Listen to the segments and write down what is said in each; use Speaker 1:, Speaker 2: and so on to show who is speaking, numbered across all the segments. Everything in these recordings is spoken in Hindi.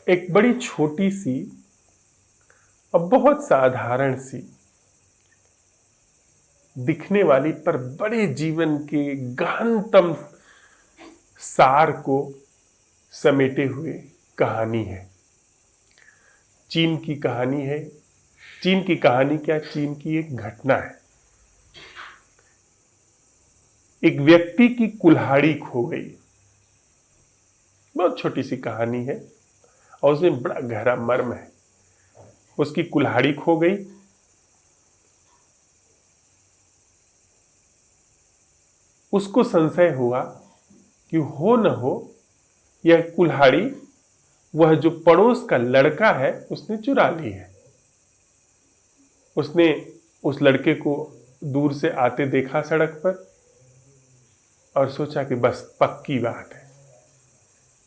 Speaker 1: एक बड़ी छोटी सी और बहुत साधारण सी दिखने वाली पर बड़े जीवन के गहनतम सार को समेटे हुए कहानी है। चीन की कहानी है। चीन की कहानी क्या, चीन की एक घटना है। एक व्यक्ति की कुल्हाड़ी खो गई। बहुत छोटी सी कहानी है और उसमें बड़ा गहरा मर्म है। उसकी कुल्हाड़ी खो गई। उसको संशय हुआ कि हो न हो यह कुल्हाड़ी वह जो पड़ोस का लड़का है उसने चुरा ली है। उसने उस लड़के को दूर से आते देखा सड़क पर और सोचा कि बस पक्की बात है,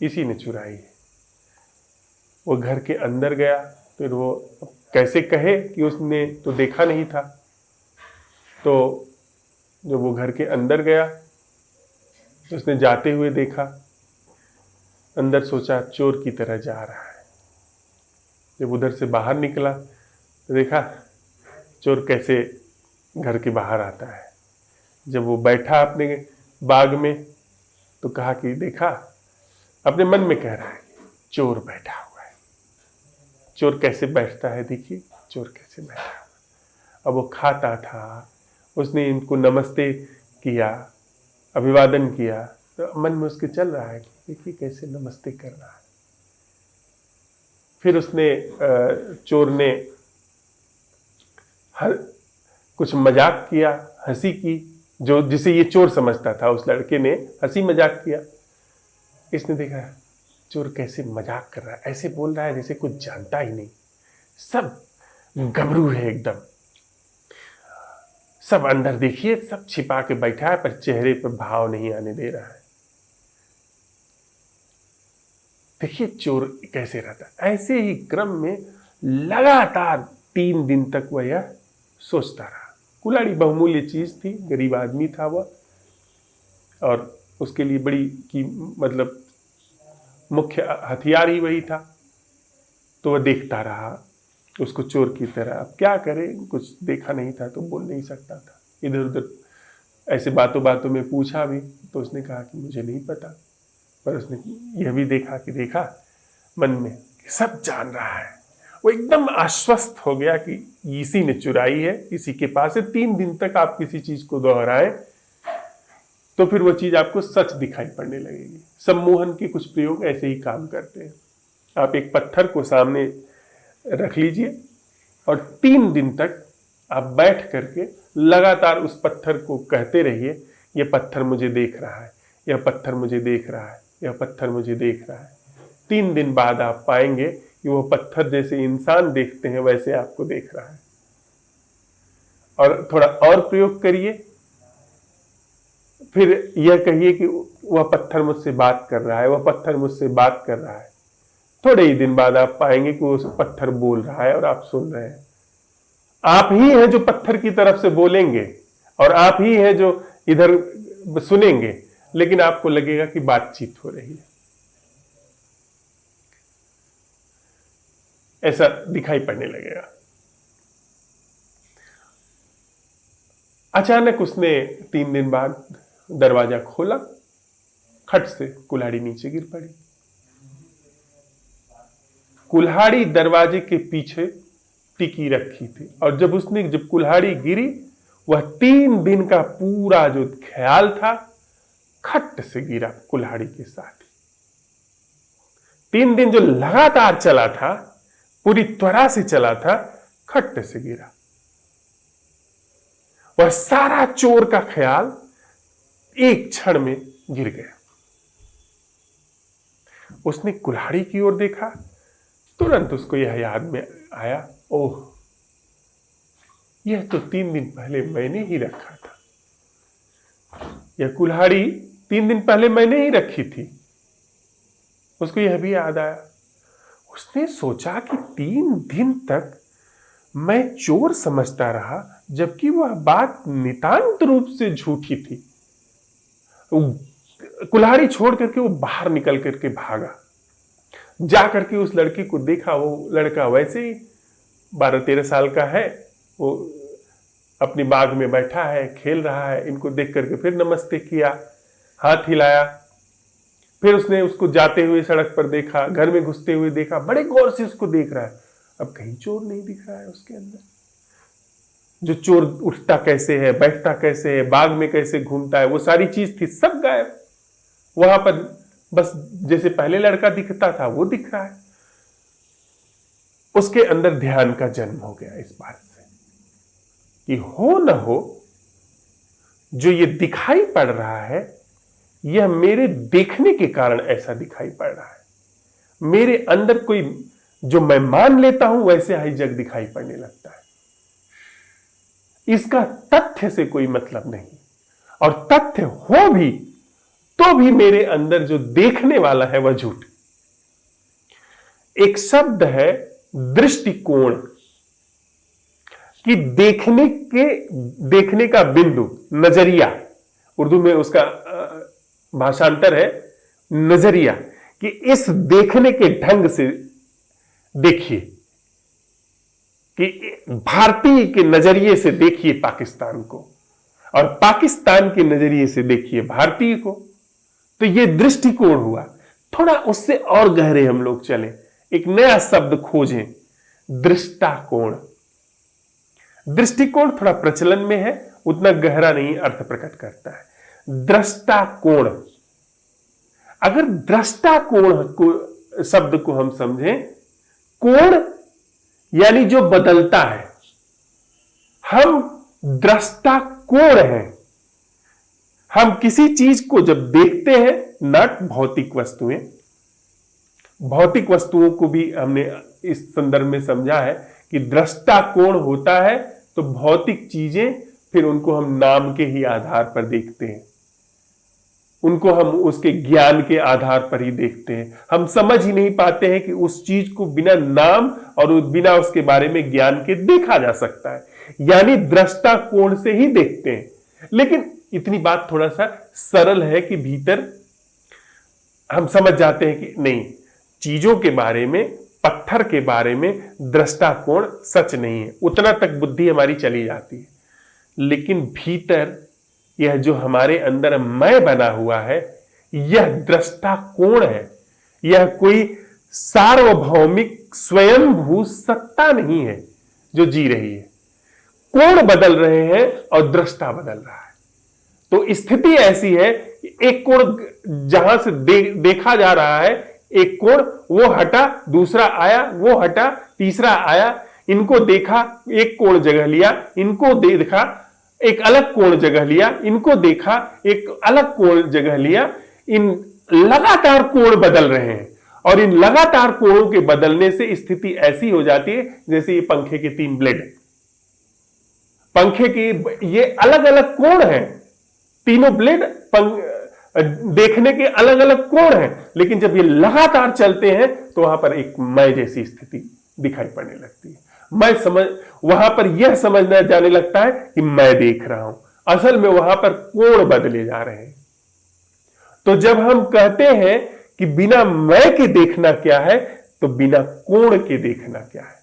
Speaker 1: इसी ने चुराई है। वो घर के अंदर गया। फिर वो कैसे कहे कि उसने तो देखा नहीं था। तो जब वो घर के अंदर गया तो उसने जाते हुए देखा, अंदर सोचा चोर की तरह जा रहा है। जब उधर से बाहर निकला तो देखा चोर कैसे घर के बाहर आता है। जब वो बैठा अपने बाग में तो कहा कि देखा, अपने मन में कह रहा है चोर बैठा हुआ है। चोर कैसे बैठता है, देखिए चोर कैसे बैठा हुआ। अब वो खाता था, उसने इनको नमस्ते किया, अभिवादन किया, तो मन में उसके चल रहा है कि देखिए कैसे नमस्ते कर रहा है। फिर उसने चोर ने कुछ मजाक किया, हंसी की, जो जिसे ये चोर समझता था। उस लड़के ने हंसी मजाक किया। इसने देखा चोर कैसे मजाक कर रहा है, ऐसे बोल रहा है जैसे कुछ जानता ही नहीं। सब गबरू है एकदम, सब अंदर देखिए सब छिपा के बैठा है पर चेहरे पर भाव नहीं आने दे रहा है। देखिए चोर कैसे रहता है। ऐसे ही क्रम में लगातार 3 दिन तक वह यह सोचता रहा। कुल्हाड़ी बहुमूल्य चीज थी, गरीब आदमी था वह, और उसके लिए बड़ी की मतलब मुख्य हथियार ही वही था। तो वह देखता रहा उसको चोर की तरह। अब क्या करे, कुछ देखा नहीं था तो बोल नहीं सकता था। इधर उधर ऐसे बातों बातों में पूछा भी तो उसने कहा कि मुझे नहीं पता। पर उसने यह भी देखा कि देखा मन में कि सब जान रहा है। वो एकदम आश्वस्त हो गया कि इसी ने चुराई है, इसी के पास है। 3 दिन तक आप किसी चीज को दोहराएं तो फिर वो चीज आपको सच दिखाई पड़ने लगेगी। सम्मोहन के कुछ प्रयोग ऐसे ही काम करते हैं। आप एक पत्थर को सामने रख लीजिए और 3 दिन तक आप बैठ करके लगातार उस पत्थर को कहते रहिए, यह पत्थर मुझे देख रहा है, यह पत्थर मुझे देख रहा है, यह पत्थर मुझे देख रहा है। 3 दिन बाद आप पाएंगे कि वो पत्थर जैसे इंसान देखते हैं वैसे आपको देख रहा है। और थोड़ा और प्रयोग करिए, फिर यह कहिए कि वह पत्थर मुझसे बात कर रहा है, वह पत्थर मुझसे बात कर रहा है। थोड़े ही दिन बाद आप पाएंगे कि वो पत्थर बोल रहा है और आप सुन रहे हैं। आप ही हैं जो पत्थर की तरफ से बोलेंगे और आप ही हैं जो इधर सुनेंगे, लेकिन आपको लगेगा कि बातचीत हो रही है। ऐसा दिखाई पड़ने लगेगा। अचानक उसने 3 दिन बाद दरवाजा खोला, खट से कुल्हाड़ी नीचे गिर पड़ी। कुल्हाड़ी दरवाजे के पीछे टिकी रखी थी और जब कुल्हाड़ी गिरी, वह 3 दिन का पूरा जो ख्याल था खट से गिरा कुल्हाड़ी के साथ। 3 दिन जो लगातार चला था, पूरी त्वरा से चला था, खट से गिरा। वह सारा चोर का ख्याल एक क्षण में गिर गया। उसने कुल्हाड़ी की ओर देखा, तुरंत उसको यह याद में आया, ओह यह तो 3 दिन पहले मैंने ही रखा था। यह कुल्हाड़ी 3 दिन पहले मैंने ही रखी थी। उसको यह भी याद आया। उसने सोचा कि 3 दिन तक मैं चोर समझता रहा, जबकि वह बात नितांत रूप से झूठी थी। कुल्हाड़ी छोड़ करके वो बाहर निकल करके भागा। जा करके उस लड़की को देखा, वो लड़का वैसे ही 12-13 साल का है, वो अपनी बाग में बैठा है, खेल रहा है। इनको देख करके फिर नमस्ते किया, हाथ हिलाया। फिर उसने उसको जाते हुए सड़क पर देखा, घर में घुसते हुए देखा, बड़े गौर से उसको देख रहा है। अब कहीं चोर नहीं दिख रहा है उसके अंदर। जो चोर उठता कैसे है, बैठता कैसे है, बाग में कैसे घूमता है, वो सारी चीज थी सब गायब। वहां पर बस जैसे पहले लड़का दिखता था वो दिख रहा है। उसके अंदर ध्यान का जन्म हो गया इस बात से कि हो न हो जो ये दिखाई पड़ रहा है, यह मेरे देखने के कारण ऐसा दिखाई पड़ रहा है। मेरे अंदर कोई जो मैं मान लेता हूं वैसे ही जग दिखाई पड़ने लगता है। इसका तथ्य से कोई मतलब नहीं, और तथ्य हो भी तो भी मेरे अंदर जो देखने वाला है वह झूठ। एक शब्द है दृष्टिकोण, कि देखने का बिंदु, नजरिया, उर्दू में उसका भाषांतर है नजरिया, कि इस देखने के ढंग से देखिए, कि भारतीय के नजरिए से देखिए पाकिस्तान को, और पाकिस्तान के नजरिए से देखिए भारतीय को। तो यह दृष्टिकोण हुआ। थोड़ा उससे और गहरे हम लोग चले, एक नया शब्द खोजें, दृष्टाकोण। दृष्टिकोण थोड़ा प्रचलन में है, उतना गहरा नहीं अर्थ प्रकट करता है। दृष्टाकोण, अगर दृष्टाकोण को शब्द को हम समझें, कोण यानी जो बदलता है, हम दृष्टाकोण हैं। हम किसी चीज को जब देखते हैं, नट भौतिक वस्तुएं, भौतिक वस्तुओं को भी हमने इस संदर्भ में समझा है कि दृष्टाकोण होता है तो भौतिक चीजें, फिर उनको हम नाम के ही आधार पर देखते हैं, उनको हम उसके ज्ञान के आधार पर ही देखते हैं। हम समझ ही नहीं पाते हैं कि उस चीज को बिना नाम और बिना उसके बारे में ज्ञान के देखा जा सकता है, यानी दृष्टाकोण से ही देखते हैं। लेकिन इतनी बात थोड़ा सा सरल है कि भीतर हम समझ जाते हैं कि नहीं, चीजों के बारे में, पत्थर के बारे में दृष्टाकोण सच नहीं है, उतना तक बुद्धि हमारी चली जाती है। लेकिन भीतर यह जो हमारे अंदर मैं बना हुआ है, यह दृष्टाकोण है। यह कोई सार्वभौमिक स्वयंभू सत्ता नहीं है जो जी रही है। कोण बदल रहे हैं और दृष्टा बदल रहा है। तो स्थिति ऐसी है कि एक कोण जहां से देखा जा रहा है, एक कोण वो हटा, दूसरा आया, वो हटा, तीसरा आया, इनको देखा, एक कोण जगह लिया, इनको देखा, एक अलग कोण जगह लिया, इनको देखा, एक अलग कोण जगह लिया। इन लगातार कोण बदल रहे हैं, और इन लगातार कोणों के बदलने से स्थिति ऐसी हो जाती है जैसे ये पंखे के 3 ब्लेड, पंखे के ये अलग अलग कोण हैं, तीनों ब्लेड देखने के अलग अलग कोण हैं, लेकिन जब ये लगातार चलते हैं तो वहां पर एक मैं जैसी स्थिति दिखाई पड़ने लगती है। मैं समझ, वहां पर यह समझना जाने लगता है कि मैं देख रहा हूं, असल में वहां पर कोण बदले जा रहे हैं। तो जब हम कहते हैं कि बिना मैं के देखना क्या है, तो बिना कोण के देखना क्या है?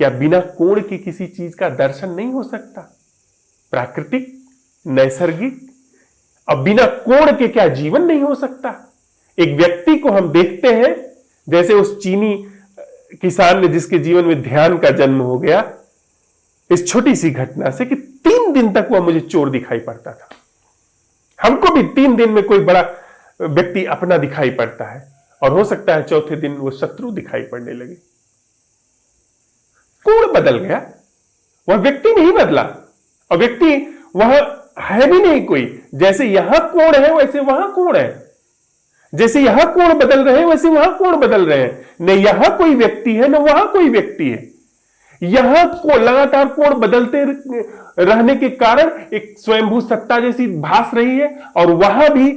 Speaker 1: क्या बिना कोण के किसी चीज का दर्शन नहीं हो सकता? प्राकृतिक, नैसर्गिक, अब बिना कोण के क्या जीवन नहीं हो सकता? एक व्यक्ति को हम देखते हैं, जैसे उस चीनी किसान ने जिसके जीवन में ध्यान का जन्म हो गया, इस छोटी सी घटना से, कि 3 दिन तक वह मुझे चोर दिखाई पड़ता था। हमको भी 3 दिन में कोई बड़ा व्यक्ति अपना दिखाई पड़ता है, और हो सकता है चौथे दिन वो शत्रु दिखाई पड़ने लगे। कोण बदल गया, वह व्यक्ति नहीं बदला, और व्यक्ति वहां है भी नहीं कोई। जैसे यहां कोण है वैसे वहां कोण है, जैसे यहां कोण बदल रहे हैं वैसे वहां कोण बदल रहे हैं। न यहां कोई व्यक्ति है न वहां कोई व्यक्ति है। यहां को लगातार कोण बदलते रहने के कारण एक स्वयंभू सत्ता जैसी भास रही है, और वहां भी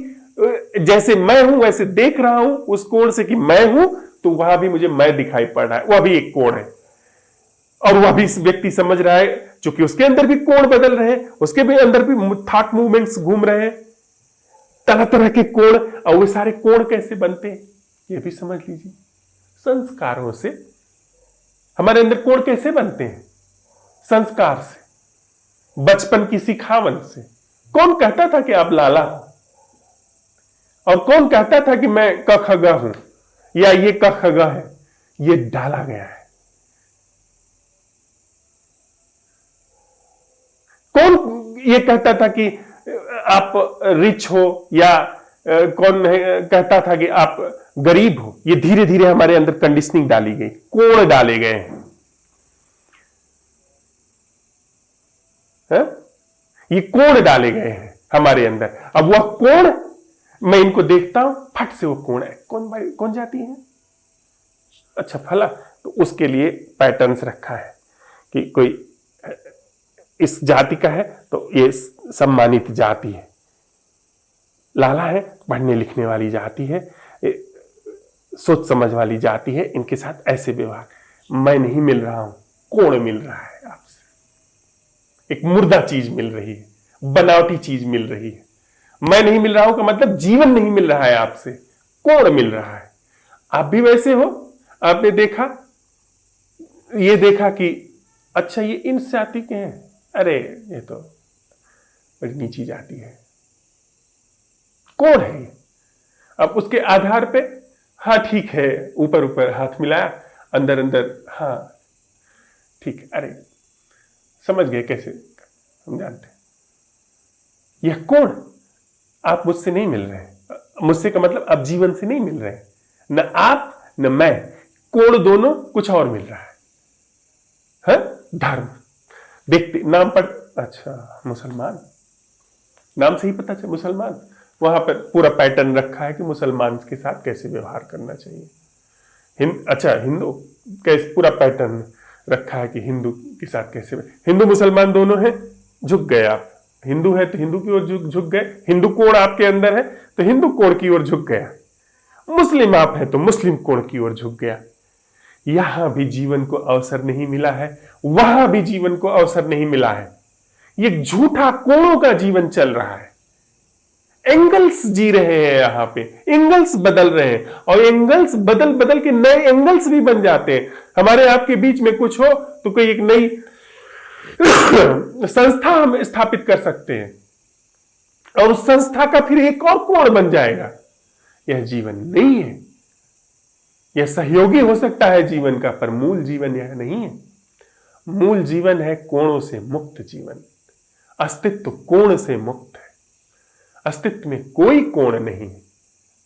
Speaker 1: जैसे मैं हूं वैसे देख रहा हूं उस कोण से कि मैं हूं, तो वहां भी मुझे मैं दिखाई पड़ रहा है, वह भी एक कोण है। और वह भी व्यक्ति समझ रहा है, क्योंकि उसके अंदर भी कोण बदल रहे हैं, उसके भी अंदर भी थॉट मूवमेंट्स घूम रहे हैं, तरह तरह के कोण। और वो सारे कोण कैसे बनते हैं? ये भी समझ लीजिए। संस्कारों से हमारे अंदर कोण कैसे बनते हैं? संस्कार से, बचपन की सिखावन से। कौन कहता था कि आप लाला हो, और कौन कहता था कि मैं क ख ग हूं या ये क ख ग है? ये डाला गया है। कौन ये कहता था कि आप रिच हो, या कौन कहता था कि आप गरीब हो? ये धीरे धीरे हमारे अंदर कंडीशनिंग डाली गई, कोण डाले गए हैं। ये कोण डाले गए हैं हमारे अंदर। अब वह कोण, मैं इनको देखता हूं, फट से वो कोण है, कौन भाई कौन जाती है? अच्छा फला, तो उसके लिए पैटर्न्स रखा है कि कोई इस जाति का है तो ये सम्मानित जाति है, लाला है पढ़ने लिखने वाली जाति है, सोच समझ वाली जाति है, इनके साथ ऐसे व्यवहार। मैं नहीं मिल रहा हूं, कोण मिल रहा है आपसे। एक मुर्दा चीज मिल रही है, बनावटी चीज मिल रही है। मैं नहीं मिल रहा हूं का मतलब जीवन नहीं मिल रहा है आपसे, कोण मिल रहा है। आप भी वैसे हो। आपने देखा, ये देखा कि अच्छा ये इन जाति के हैं, अरे ये तो बड़ी नीची जाति है, कौन है ये? अब उसके आधार पे हाँ ठीक है, ऊपर ऊपर हाथ मिलाया, अंदर अंदर हाँ ठीक है, अरे समझ गए कैसे, हम जानते हैं। यह कौन? आप मुझसे नहीं मिल रहे हैं, मुझसे का मतलब आप जीवन से नहीं मिल रहे हैं, न आप न मैं, कोण दोनों कुछ और मिल रहा है। धर्म देखते नाम पर, अच्छा मुसलमान, नाम से ही पता चला मुसलमान, वहां पर पूरा पैटर्न रखा है कि मुसलमान के साथ कैसे व्यवहार करना चाहिए। अच्छा हिंदू, कैसे पूरा पैटर्न रखा है कि हिंदू के साथ कैसे, हिंदू मुसलमान दोनों हैं, झुक गए आप। हिंदू है तो हिंदू की ओर झुक गए, हिंदू कोण आपके अंदर है तो हिंदू कोण की ओर झुक गया। मुस्लिम आप है तो मुस्लिम कोण की ओर झुक गया। यहां भी जीवन को अवसर नहीं मिला है, वहां भी जीवन को अवसर नहीं मिला है। ये झूठा कोणों का जीवन चल रहा है। एंगल्स जी रहे हैं यहां पे, एंगल्स बदल रहे हैं, और एंगल्स बदल बदल के नए एंगल्स भी बन जाते हैं। हमारे आपके बीच में कुछ हो तो कोई एक नई संस्था हम स्थापित कर सकते हैं, और उस संस्था का फिर एक और कोण बन जाएगा। यह जीवन नहीं है। यह सहयोगी हो सकता है जीवन का, पर मूल जीवन यह नहीं है। मूल जीवन है कोणों से मुक्त जीवन। अस्तित्व कोण से मुक्त है। अस्तित्व में कोई कोण नहीं,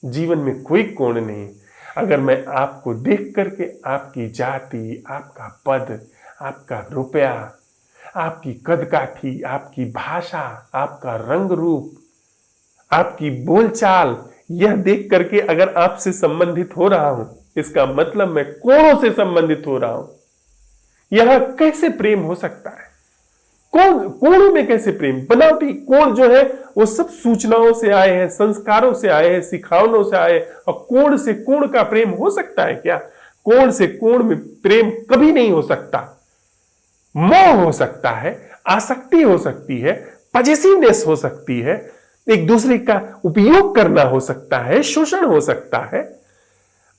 Speaker 1: जीवन में कोई कोण नहीं। अगर मैं आपको देख करके आपकी जाति, आपका पद, आपका रुपया, आपकी कदकाठी, आपकी भाषा, आपका रंग रूप, आपकी बोलचाल, यह देख करके अगर आपसे संबंधित हो रहा हूं, इसका मतलब मैं कोणों से संबंधित हो रहा हूं। यह कैसे प्रेम हो सकता है? कोणों में कैसे प्रेम? बनावटी कोण जो है वो सब सूचनाओं से आए हैं, संस्कारों से आए हैं, सिखावनों से आए, और कोण से कोण का प्रेम हो सकता है क्या? कोण से कोण में प्रेम कभी नहीं हो सकता। मोह हो सकता है, आसक्ति हो सकती है, पॉजिटिवनेस हो सकती है, एक दूसरे का उपयोग करना हो सकता है, शोषण हो सकता है,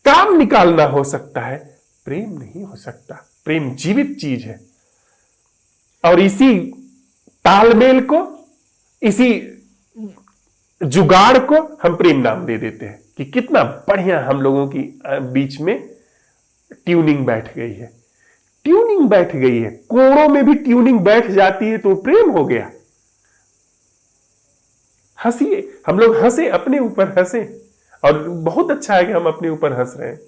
Speaker 1: काम निकालना हो सकता है। प्रेम नहीं हो सकता। प्रेम जीवित चीज है, और इसी तालमेल को, इसी जुगाड़ को हम प्रेम नाम दे देते हैं कि कितना बढ़िया हम लोगों की बीच में ट्यूनिंग बैठ गई है। ट्यूनिंग बैठ गई है, कोणों में भी ट्यूनिंग बैठ जाती है तो प्रेम हो गया। हंसिए, हम लोग हंसे, अपने ऊपर हंसे, और बहुत अच्छा है कि हम अपने ऊपर हंस रहे हैं।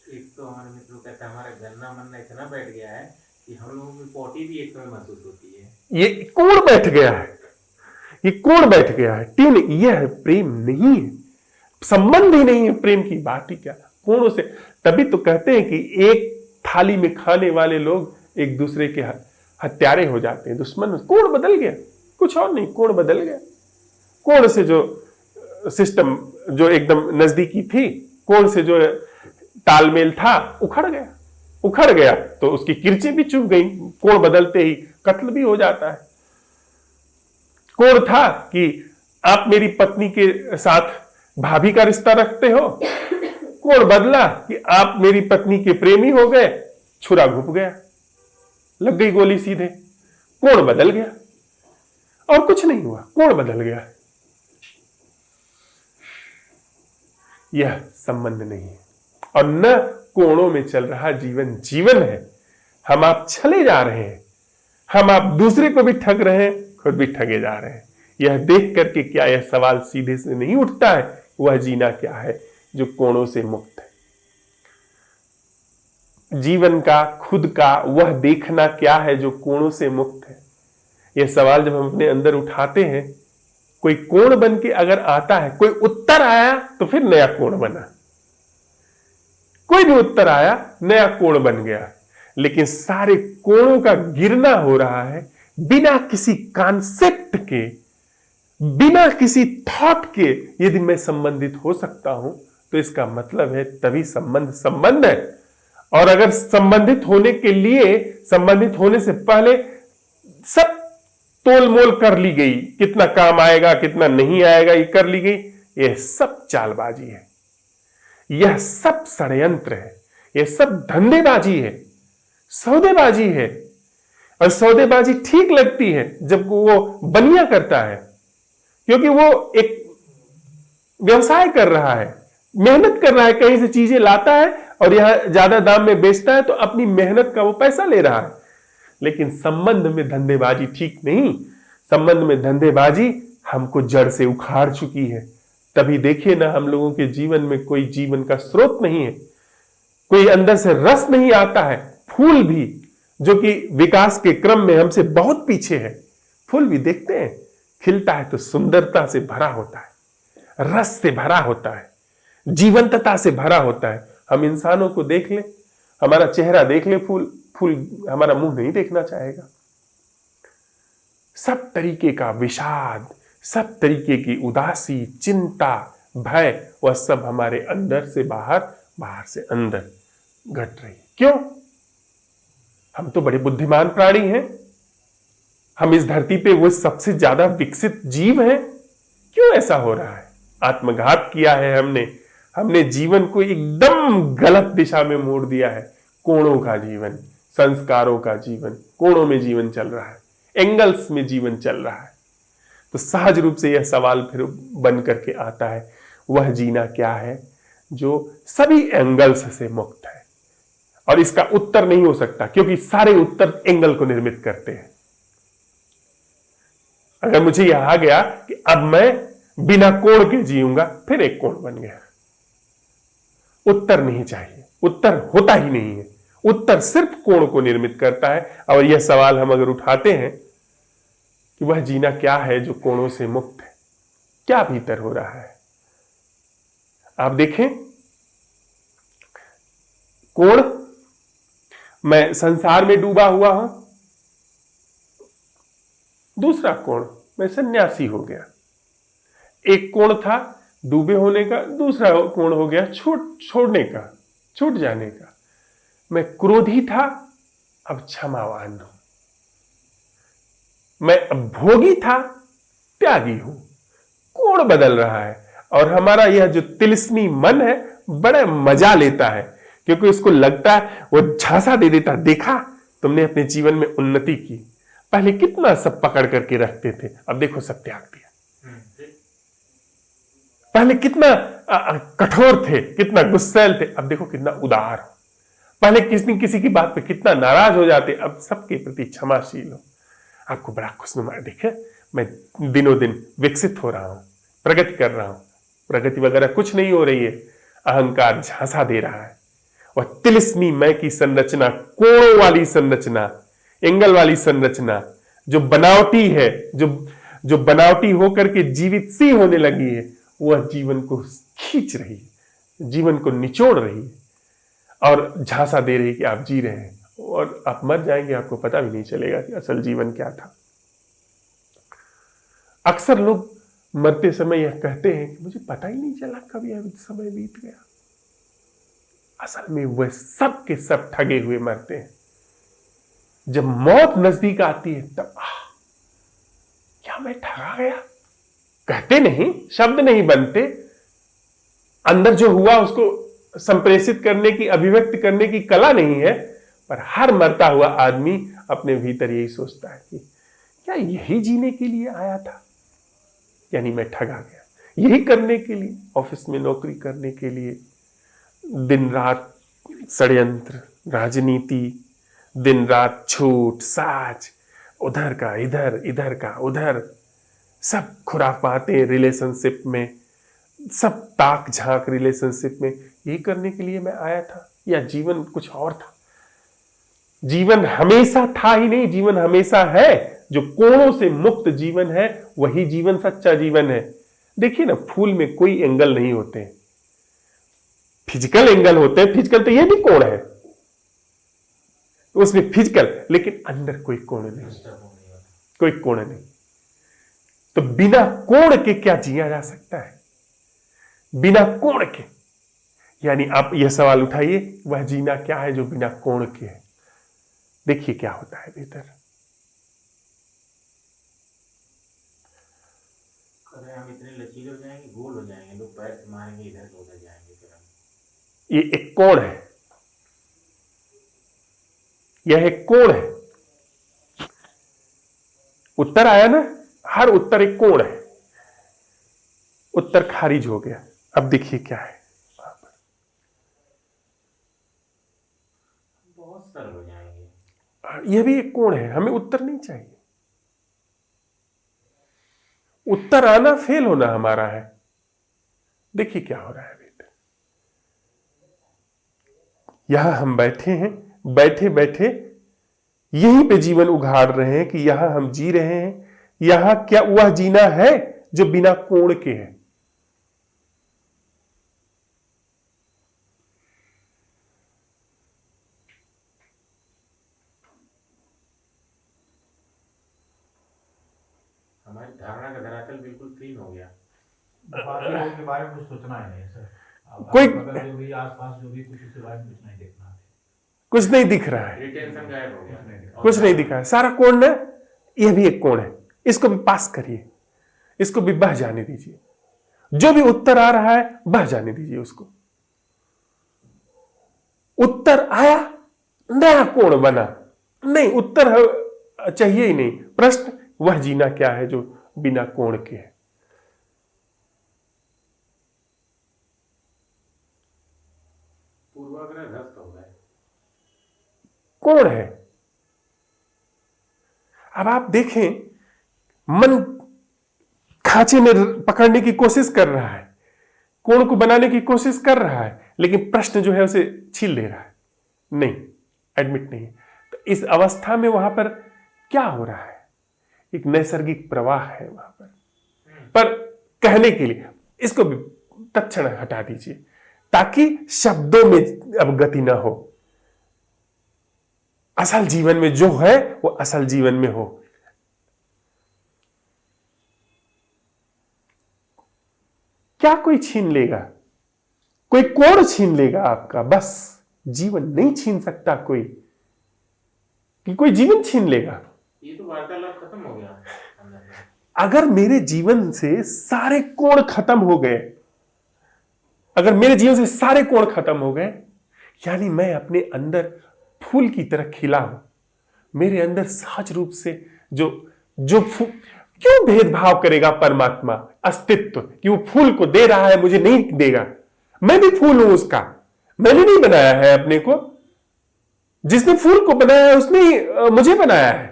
Speaker 2: एक तो हमारे मित्रों कहते हैं हमारा गन्ना मनना इतना बैठ गया है कि हम लोगों की पोटी भी एक समय महसूस होती है।
Speaker 1: ये कोण बैठ गया है, ये कोण बैठ गया है, ट्यूनिंग। यह प्रेम नहीं है, संबंध ही नहीं है प्रेम की, बात ही क्या कोणों से। तभी तो कहते हैं कि एक थाली में खाने वाले लोग एक दूसरे के हत्यारे हो जाते हैं, दुश्मन। कोण बदल गया, कुछ और नहीं, कोण बदल गया। कोण से जो सिस्टम जो एकदम नजदीकी थी, कोण से जो तालमेल था, उखड़ गया तो उसकी किरचें भी चुभ गई। कोण बदलते ही कत्ल भी हो जाता है। कोण था कि आप मेरी पत्नी के साथ भाभी का रिश्ता रखते हो? कौन बदला कि आप मेरी पत्नी के प्रेमी हो गए? छुरा घुप गया, लग गई गोली सीधे। कौन बदल गया? और कुछ नहीं हुआ। कौन बदल गया? यह संबंध नहीं है, और न कोणों में चल रहा जीवन जीवन है। हम आप छले जा रहे हैं, हम आप दूसरे को भी ठग रहे हैं, खुद भी ठगे जा रहे हैं। यह देख करके क्या यह सवाल सीधे से नहीं उठता है, वह जीना क्या है जो कोणों से मुक्त है? जीवन का खुद का वह देखना क्या है जो कोणों से मुक्त है? यह सवाल जब हम अपने अंदर उठाते हैं, कोई कोण बन के अगर आता है, कोई उत्तर आया तो फिर नया कोण बना। कोई भी उत्तर आया नया कोण बन गया, लेकिन सारे कोणों का गिरना हो रहा है बिना किसी कॉन्सेप्ट के, बिना किसी थॉट के। यदि मैं संबंधित हो सकता हूं तो इसका मतलब है तभी संबंध है। और अगर संबंधित होने के लिए, संबंधित होने से पहले सब तोल मोल कर ली गई, कितना काम आएगा कितना नहीं आएगा ये कर ली गई, यह सब चालबाजी है, यह सब षड्यंत्र है, यह सब धंधेबाजी है, सौदेबाजी है। और सौदेबाजी ठीक लगती है जब वो बनिया करता है, क्योंकि वो एक व्यवसाय कर रहा है, मेहनत कर रहा है, कहीं से चीजें लाता है और यहां ज्यादा दाम में बेचता है, तो अपनी मेहनत का वो पैसा ले रहा है। लेकिन संबंध में धंधेबाजी ठीक नहीं। संबंध में धंधेबाजी हमको जड़ से उखाड़ चुकी है। तभी देखिए ना, हम लोगों के जीवन में कोई जीवन का स्रोत नहीं है, कोई अंदर से रस नहीं आता है। फूल भी जो कि विकास के क्रम में हमसे बहुत पीछे है, फूल भी देखते हैं खिलता है तो सुंदरता से भरा होता है, रस से भरा होता है, जीवंतता से भरा होता है। हम इंसानों को देख ले, हमारा चेहरा देख ले, फूल हमारा मुंह नहीं देखना चाहेगा। सब तरीके का विषाद, सब तरीके की उदासी, चिंता, भय, वह सब हमारे अंदर से बाहर, बाहर से अंदर घट रही है। क्यों? हम तो बड़े बुद्धिमान प्राणी हैं, हम इस धरती पे वो सबसे ज्यादा विकसित जीव हैं। क्यों ऐसा हो रहा है? आत्मघात किया है हमने जीवन को एकदम गलत दिशा में मोड़ दिया है। कोणों का जीवन, संस्कारों का जीवन, कोणों में जीवन चल रहा है, एंगल्स में जीवन चल रहा है। तो सहज रूप से यह सवाल फिर बन करके आता है, वह जीना क्या है जो सभी एंगल्स से मुक्त है? और इसका उत्तर नहीं हो सकता, क्योंकि सारे उत्तर एंगल को निर्मित करते हैं। अगर मुझे यह आ गया कि अब मैं बिना कोण के जीऊंगा, फिर एक कोण बन गया। उत्तर नहीं चाहिए, उत्तर होता ही नहीं है। उत्तर सिर्फ कोण को निर्मित करता है। और यह सवाल हम अगर उठाते हैं कि वह जीना क्या है जो कोणों से मुक्त है, क्या भीतर हो रहा है? आप देखें, कोण, मैं संसार में डूबा हुआ हूं। दूसरा कोण, मैं सन्यासी हो गया। एक कोण था डूबे होने का, दूसरा कोण हो गया छोड़ने का, छूट जाने का। मैं क्रोधी था, अब क्षमावान हूं। मैं भोगी था, त्यागी हूं। कोण बदल रहा है। और हमारा यह जो तिलिस्मी मन है बड़ा मजा लेता है, क्योंकि उसको लगता है, वो झांसा दे देता, देखा तुमने अपने जीवन में उन्नति की, पहले कितना सब पकड़ करके रखते थे, अब देखो सब त्याग दिया। पहले कितना कठोर थे, कितना गुस्सैल थे, अब देखो कितना उदार हो। पहले किसी की बात पे कितना नाराज हो जाते, अब सबके प्रति क्षमाशील हो। आपको बड़ा खुशनुमा देखे, मैं दिनों दिन विकसित हो रहा हूं, प्रगति कर रहा हूं। प्रगति वगैरह कुछ नहीं हो रही है, अहंकार झांसा दे रहा है। और तिलिस्मी मैं की संरचना, कोणों वाली संरचना, एंगल वाली संरचना, जो बनावटी है, जो बनावटी होकर के जीवित सी होने लगी है, वह जीवन को खींच रही है, जीवन को निचोड़ रही है और झांसा दे रही है कि आप जी रहे हैं, और आप मर जाएंगे, आपको पता भी नहीं चलेगा कि असल जीवन क्या था। अक्सर लोग मरते समय यह कहते हैं कि मुझे पता ही नहीं चला कब यह समय बीत गया। असल में वह सब के सब ठगे हुए मरते हैं। जब मौत नजदीक आती है तब क्या मैं ठगा गया? कहते नहीं, शब्द नहीं बनते, अंदर जो हुआ उसको संप्रेषित करने की, अभिव्यक्त करने की कला नहीं है। पर हर मरता हुआ आदमी अपने भीतर यही सोचता है कि क्या यही जीने के लिए आया था, यानी मैं ठगा गया, यही करने के लिए, ऑफिस में नौकरी करने के लिए, दिन रात षड्यंत्र, राजनीति, दिन रात झूठ साच, उधर का इधर, इधर का उधर, सब खुराफातें रिलेशनशिप में, सब ताक झांक रिलेशनशिप में, यही करने के लिए मैं आया था, या जीवन कुछ और था? जीवन हमेशा था ही नहीं, जीवन हमेशा है। जो कोणों से मुक्त जीवन है वही जीवन सच्चा जीवन है। देखिए ना, फूल में कोई एंगल नहीं होते, फिजिकल एंगल होते हैं, फिजिकल तो ये भी कोण है, उसमें फिजिकल, लेकिन अंदर कोई कोण नहीं, कोई कोण नहीं। तो बिना कोण के क्या जिया जा सकता है? बिना कोण के, यानी आप यह सवाल उठाइए, वह जीना क्या है जो बिना कोण के है? देखिए क्या होता है भीतर।
Speaker 2: अरे हम इतने लचीले हो जाएंगे, गोल हो जाएंगे, लोग पैर से मारेंगे, इधर से उधर जाएंगे, फिर हम
Speaker 1: ये एक कोण है, यह एक कोण है। उत्तर आया ना, हर उत्तर एक कोण है। उत्तर खारिज हो गया। अब देखिए क्या है,
Speaker 2: बहुत सरल हो जाएंगे।
Speaker 1: यह भी एक कोण है, हमें उत्तर नहीं चाहिए। उत्तर आना फेल होना हमारा है। देखिए क्या हो रहा है बेटा, यहां हम बैठे हैं, बैठे बैठे यहीं पे जीवन उघाड़ रहे हैं कि यहां हम जी रहे हैं। यहां क्या वह जीना है जो बिना कोण के है?
Speaker 2: हमारी धारणा का धरातल बिल्कुल क्लीन हो गया।
Speaker 3: बाकी लोगों के बारे में कुछ सोचना है नहीं सर।
Speaker 1: कोई
Speaker 3: बगल जो भी आसपास जो भी कुछ उसके बारे में कुछ नहीं देखना,
Speaker 1: कुछ नहीं दिख रहा है,
Speaker 2: रिटेंशन गायब हो गया,
Speaker 1: कुछ नहीं दिखा है, सारा कोण ना, यह भी एक कोण है। इसको भी पास करिए, इसको भी बह जाने दीजिए। जो भी उत्तर आ रहा है बह जाने दीजिए उसको। उत्तर आया, नया कोण बना, नहीं उत्तर चाहिए ही नहीं। प्रश्न, वह जीना क्या है जो बिना कोण के है?
Speaker 2: पूर्वाग्रह ध्वस्त हो गए।
Speaker 1: कौन है? अब आप देखें, मन खांचे में पकड़ने की कोशिश कर रहा है, कोण को बनाने की कोशिश कर रहा है, लेकिन प्रश्न जो है उसे छील ले रहा है, नहीं, एडमिट नहीं। तो इस अवस्था में वहां पर क्या हो रहा है? एक नैसर्गिक प्रवाह है वहां पर कहने के लिए इसको भी तत्क्षण हटा दीजिए, ताकि शब्दों में अब गति ना हो। असल जीवन में जो है वो असल जीवन में हो। क्या कोई छीन लेगा? कोई कोण छीन लेगा आपका? बस जीवन नहीं छीन सकता कोई, कि कोई जीवन छीन लेगा।
Speaker 2: ये तो वार्तालाप खत्म हो गया।
Speaker 1: अगर मेरे जीवन से सारे कोण खत्म हो गए, अगर मेरे जीवन से सारे कोण खत्म हो गए, यानी मैं अपने अंदर फूल की तरह खिला हूं। मेरे अंदर सहज रूप से जो क्यों भेदभाव करेगा परमात्मा? अस्तित्व कि वो फूल को दे रहा है, मुझे नहीं देगा। मैं भी फूल हूं उसका, मैंने नहीं बनाया है अपने को। जिसने फूल को बनाया है उसने ही मुझे बनाया है।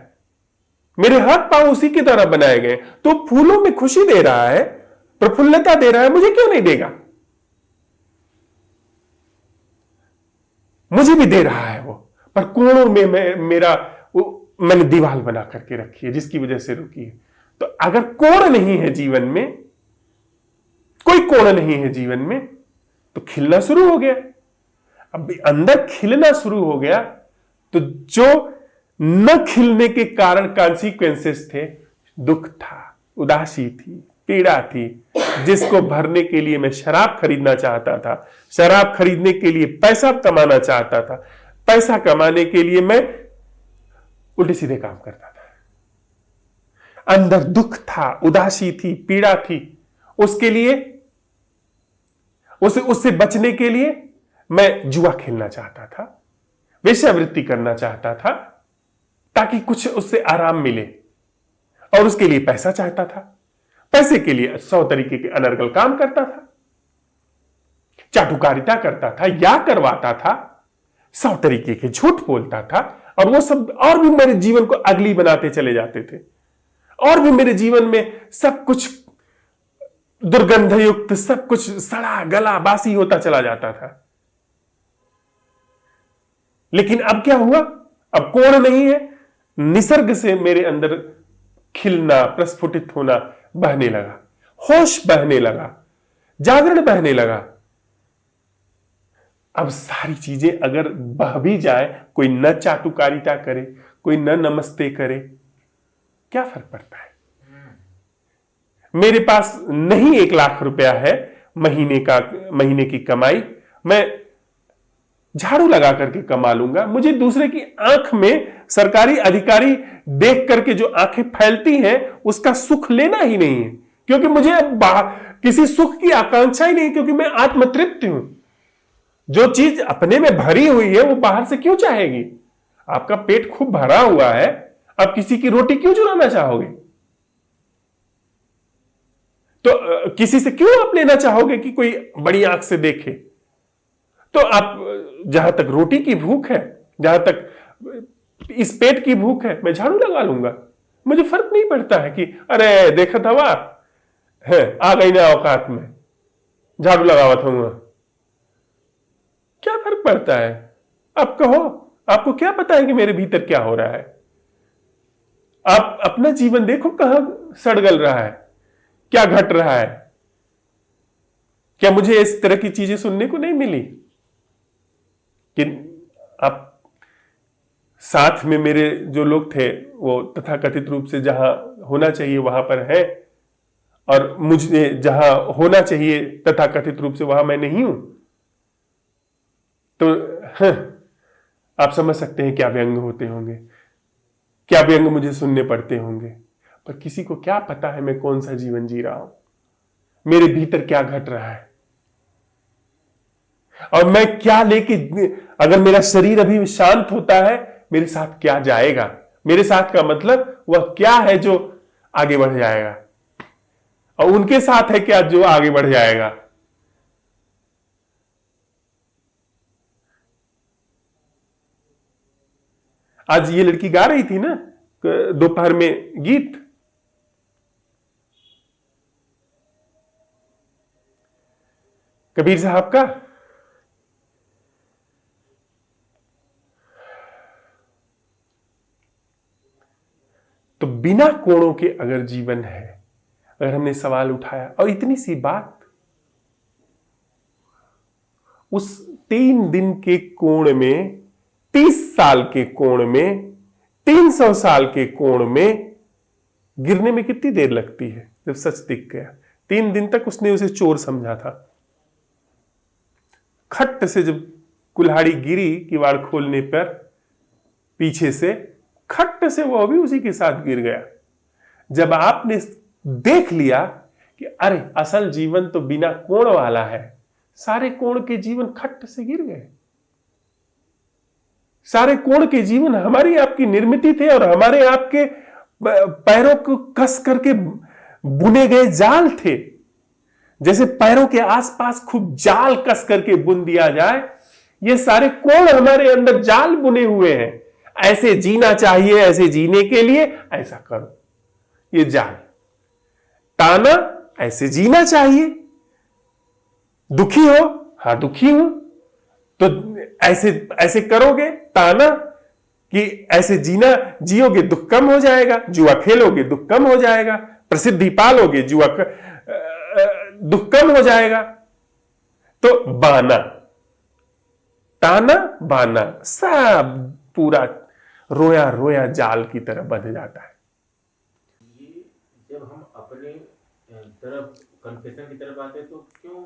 Speaker 1: मेरे हाथ पांव उसी की तरह बनाए गए। तो फूलों में खुशी दे रहा है, प्रफुल्लता दे रहा है, मुझे क्यों नहीं देगा? मुझे भी दे रहा है वो, पर कोणों में मैंने दीवार बना करके रखी है, जिसकी वजह से रुकी है। तो अगर कोण नहीं है जीवन में, कोई कोण नहीं है जीवन में, तो खिलना शुरू हो गया। अब अंदर खिलना शुरू हो गया, तो जो न खिलने के कारण कॉन्सिक्वेंसेस थे, दुख था, उदासी थी, पीड़ा थी, जिसको भरने के लिए मैं शराब खरीदना चाहता था, शराब खरीदने के लिए पैसा कमाना चाहता था, पैसा कमाने के लिए मैं उल्टे सीधे काम करता था। अंदर दुख था, उदासी थी, पीड़ा थी, उसके लिए उससे बचने के लिए मैं जुआ खेलना चाहता था, वेश्यावृत्ति करना चाहता था, ताकि कुछ उससे आराम मिले, और उसके लिए पैसा चाहता था। पैसे के लिए 100 तरीके के अनर्गल काम करता था, चाटुकारिता करता था या करवाता था, 100 तरीके के झूठ बोलता था, और वो सब और भी मेरे जीवन को अगली बनाते चले जाते थे, और भी मेरे जीवन में सब कुछ दुर्गंधयुक्त, सब कुछ सड़ा गला बासी होता चला जाता था। लेकिन अब क्या हुआ? अब कोण नहीं है, निसर्ग से मेरे अंदर खिलना, प्रस्फुटित होना बहने लगा, होश बहने लगा, जागरण बहने लगा। अब सारी चीजें अगर बह भी जाए, कोई न चाटुकारिता करे, कोई न नमस्ते करे, क्या फर्क पड़ता है? मेरे पास नहीं 1 लाख रुपया है महीने की कमाई, मैं झाड़ू लगा करके कमा लूंगा। मुझे दूसरे की आंख में सरकारी अधिकारी देख करके जो आंखें फैलती हैं उसका सुख लेना ही नहीं है, क्योंकि मुझे अब किसी सुख की आकांक्षा ही नहीं, क्योंकि मैं आत्मतृप्त हूं। जो चीज अपने में भरी हुई है वो बाहर से क्यों चाहेगी? आपका पेट खूब भरा हुआ है, अब किसी की रोटी क्यों चुराना चाहोगे? तो किसी से क्यों आप लेना चाहोगे कि कोई बड़ी आंख से देखे? तो आप, जहां तक रोटी की भूख है, जहां तक इस पेट की भूख है, मैं झाड़ू लगा लूंगा। मुझे फर्क नहीं पड़ता है कि अरे देखा था वह है आ गई ना औकात में, झाड़ू लगावत हूं। क्या फर्क पड़ता है? आप कहो, आपको क्या पता है कि मेरे भीतर क्या हो रहा है? आप अपना जीवन देखो, कहां सड़गल रहा है, क्या घट रहा है। क्या मुझे इस तरह की चीजें सुनने को नहीं मिली कि आप साथ में मेरे जो लोग थे वो तथाकथित रूप से जहां होना चाहिए वहां पर है, और मुझे जहां होना चाहिए तथाकथित रूप से वहां मैं नहीं हूं? तो आप समझ सकते हैं क्या व्यंग होते होंगे, क्या व्यंग मुझे सुनने पड़ते होंगे। पर किसी को क्या पता है मैं कौन सा जीवन जी रहा हूं, मेरे भीतर क्या घट रहा है, और मैं क्या लेके, अगर मेरा शरीर अभी शांत होता है, मेरे साथ क्या जाएगा? मेरे साथ का मतलब वह क्या है जो आगे बढ़ जाएगा, और उनके साथ है क्या जो आगे बढ़ जाएगा? आज ये लड़की गा रही थी ना दोपहर में गीत, कबीर साहब का। तो बिना कोणों के अगर जीवन है, अगर हमने सवाल उठाया, और इतनी सी बात, उस 3 दिन के कोण में, 30 साल के कोण में, 300 साल के कोण में गिरने में कितनी देर लगती है? जब सच दिख गया, 3 दिन तक उसने उसे चोर समझा था। खट्ट से जब कुल्हाड़ी गिरी किवाड़ खोलने पर पीछे से, खट्ट से वो भी उसी के साथ गिर गया। जब आपने देख लिया कि अरे असल जीवन तो बिना कोण वाला है, सारे कोण के जीवन खट्ट से गिर गए। सारे कोण के जीवन हमारी आपकी निर्मित थे, और हमारे आपके पैरों को कस करके बुने गए जाल थे। जैसे पैरों के आसपास खूब जाल कस करके बुन दिया जाए, ये सारे कोण हमारे अंदर जाल बुने हुए हैं। ऐसे जीना चाहिए, ऐसे जीने के लिए ऐसा करो, ये जाल ताना, ऐसे जीना चाहिए। दुखी हो, हाँ दुखी हूं, तो ऐसे ऐसे करोगे ताना कि ऐसे जीना, जियोगे दुख कम हो जाएगा, जुआ खेलोगे दुख कम हो जाएगा, प्रसिद्धि पालोगे जुआ दुख कम हो जाएगा। तो बाना, ताना बाना, सब पूरा रोया रोया जाल की तरह बंध जाता है।
Speaker 2: ये जब हम अपने तरफ कन्फेशन की तरफ आते हैं तो क्यों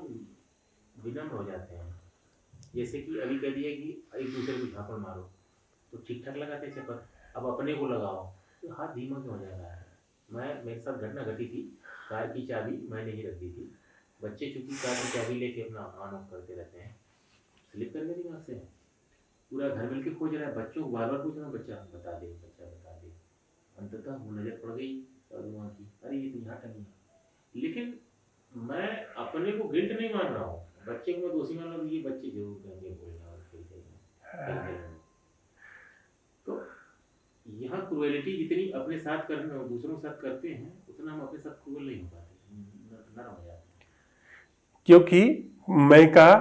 Speaker 2: विनम्र हो जाते हैं? जैसे कि अभी कह दिया कि एक दूसरे को झापड़ मारो तो ठीक ठाक लगाते चक्कर, अब अपने को लगाओ तो हाथ धीमा क्यों हो जा रहा है? मेरे साथ घटना घटी थी। कार की चाबी मैंने ही रख दी थी। बच्चे चूंकि कार की चाबी लेके अपना ऑन ऑफ करते रहते हैं, स्लिप करने दिमाग से पूरा घर मिल के खोज रहा है, बच्चों को बार बार पूछ रहा है, बच्चा बता दे, बच्चा बता दे। अंततः वो नजर पड़ गई वहाँ की, अरे ये तो यहाँ टंगी है। लेकिन मैं अपने को गिल्ट नहीं मान रहा हूँ, बच्चे को मैं दोषी मान रहा हूँ, ये बच्चे जरूर कहेंगे बोलना और कहीं तो यहाँ क्रूएलिटी जितनी अपने साथ करने और दूसरों के साथ करते हैं, उतना हम अपने साथ क्रूएल नहीं हो पाते, नरम हो जाते हैं।
Speaker 1: क्योंकि मैं का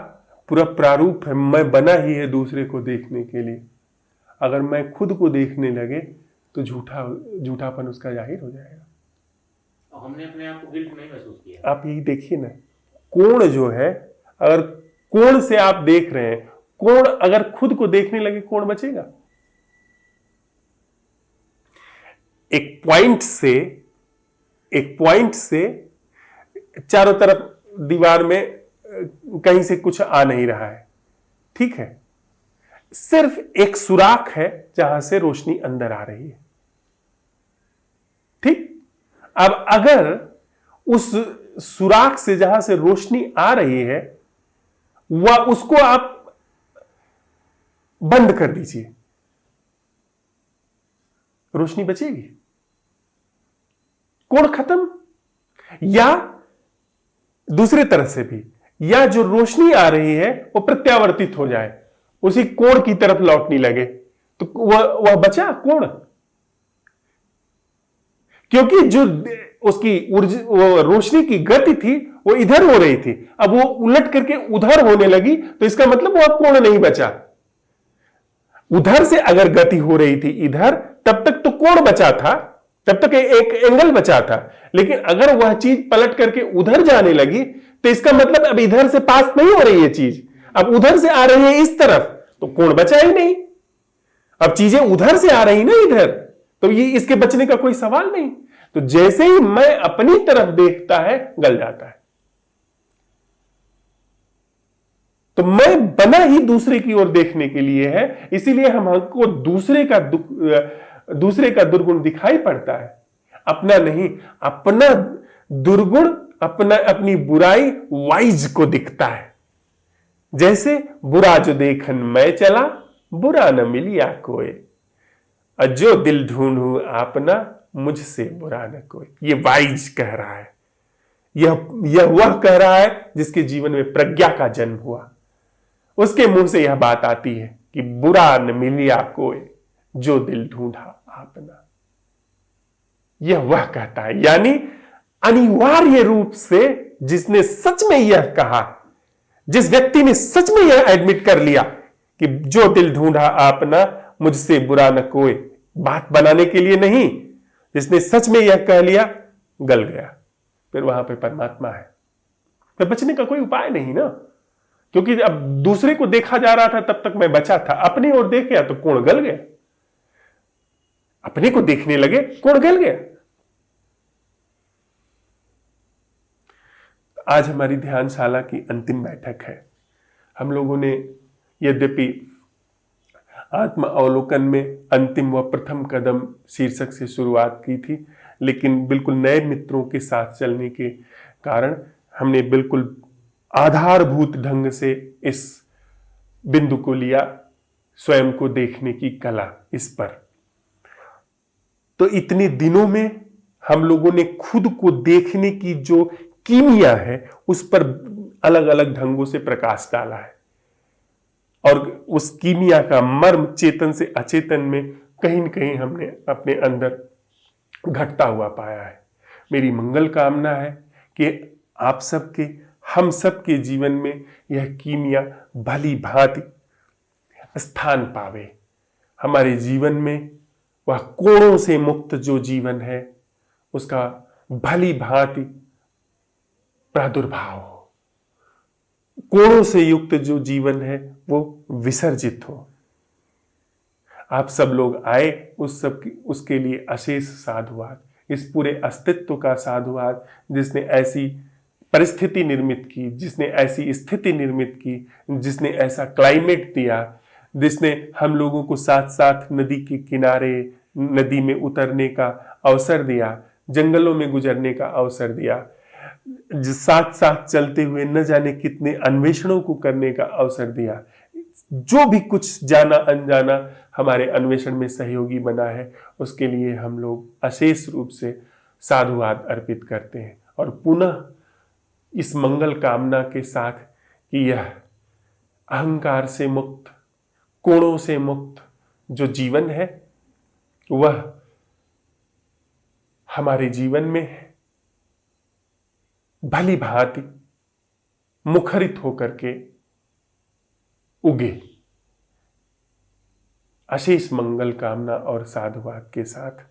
Speaker 1: पूरा प्रारूप है, मैं बना ही है दूसरे को देखने के लिए। अगर मैं खुद को देखने लगे तो झूठापन उसका जाहिर हो जाएगा।
Speaker 2: और हमने अपने आप को गिल्ट नहीं महसूस किया।
Speaker 1: आप यही देखिए ना, कोण जो है, अगर कोण से आप देख रहे हैं, कोण अगर खुद को देखने लगे कोण बचेगा? एक पॉइंट से चारों तरफ दीवार में कहीं से कुछ आ नहीं रहा है, ठीक है, सिर्फ एक सुराख है जहां से रोशनी अंदर आ रही है, ठीक। अब अगर उस सुराख से जहां से रोशनी आ रही है वह उसको आप बंद कर दीजिए, रोशनी बचेगी? कोण खत्म। या दूसरे तरह से भी, या जो रोशनी आ रही है वो प्रत्यावर्तित हो जाए, उसी कोण की तरफ लौटने लगे, तो वह बचा कोण। क्योंकि जो उसकी वो रोशनी की गति थी वो इधर हो रही थी, अब वो उलट करके उधर होने लगी, तो इसका मतलब वह कोण नहीं बचा। उधर से अगर गति हो रही थी इधर, तब तक तो कोण बचा था, तब तक एक एंगल बचा था। लेकिन अगर वह चीज पलट करके उधर जाने लगी, तो इसका मतलब अब इधर से पास नहीं हो रही है चीज, अब उधर से आ रही है इस तरफ, तो कोण बचा ही नहीं। अब चीजें उधर से आ रही ना इधर, तो ये इसके बचने का कोई सवाल नहीं। तो जैसे ही मैं अपनी तरफ देखता है गल जाता है। तो मैं बना ही दूसरे की ओर देखने के लिए है, इसीलिए हमको दूसरे का दुर्गुण दिखाई पड़ता है, अपना नहीं। अपना दुर्गुण, अपनी बुराई वाइज को दिखता है। जैसे बुरा जो देखन मैं चला, बुरा न मिलिया कोई, जो दिल ढूंढू अपना, मुझसे बुरा न कोई। ये वाइज कह रहा है, यह वह कह रहा है जिसके जीवन में प्रज्ञा का जन्म हुआ। उसके मुंह से यह बात आती है कि बुरा न मिलिया कोई, जो दिल ढूंढा अपना। यह वह कहता है, यानी अनिवार्य रूप से जिसने सच में यह कहा, जिस व्यक्ति ने सच में यह एडमिट कर लिया कि जो दिल ढूंढा अपना, मुझसे बुरा न कोई, बात बनाने के लिए नहीं, जिसने सच में यह कह लिया, गल गया। फिर वहां पे परमात्मा है, फिर बचने का कोई उपाय नहीं ना। क्योंकि अब दूसरे को देखा जा रहा था, तब तक मैं बचा था, अपनी ओर देख गया तो कोण गल गया, अपने को देखने लगे कोण गल गया। आज हमारी ध्यानशाला की अंतिम बैठक है। हम लोगों ने यद्यपि आत्म अवलोकन में अंतिम व प्रथम कदम शीर्षक से शुरुआत की थी, लेकिन बिल्कुल नए मित्रों के साथ चलने के कारण हमने बिल्कुल आधारभूत ढंग से इस बिंदु को लिया, स्वयं को देखने की कला इस पर। तो इतने दिनों में हम लोगों ने खुद को देखने की जो कीमिया है उस पर अलग अलग ढंगों से प्रकाश डाला है, और उस कीमिया का मर्म चेतन से अचेतन में कहीं न कहीं हमने अपने अंदर घटता हुआ पाया है। मेरी मंगल कामना है कि आप सबके, हम सबके जीवन में यह कीमिया भली भांति स्थान पावे। हमारे जीवन में वह कोणों से मुक्त जो जीवन है उसका भली भांति प्रादुर्भाव हो, कोणों से युक्त जो जीवन है वो विसर्जित हो। आप सब लोग आए, उसके लिए अशेष साधुवाद। इस पूरे अस्तित्व का साधुवाद जिसने ऐसी परिस्थिति निर्मित की, जिसने ऐसी स्थिति निर्मित की, जिसने ऐसा क्लाइमेट दिया, जिसने हम लोगों को साथ साथ नदी के किनारे, नदी में उतरने का अवसर दिया, जंगलों में गुजरने का अवसर दिया, साथ साथ चलते हुए न जाने कितने अन्वेषणों को करने का अवसर दिया। जो भी कुछ जाना अनजाना हमारे अन्वेषण में सहयोगी बना है, उसके लिए हम लोग अशेष रूप से साधुवाद अर्पित करते हैं। और पुनः इस मंगल कामना के साथ कि यह अहंकार से मुक्त, कोणों से मुक्त जो जीवन है, वह हमारे जीवन में भली भांति मुखरित होकर के उगे। अशेष मंगल कामना और साधुवाद के साथ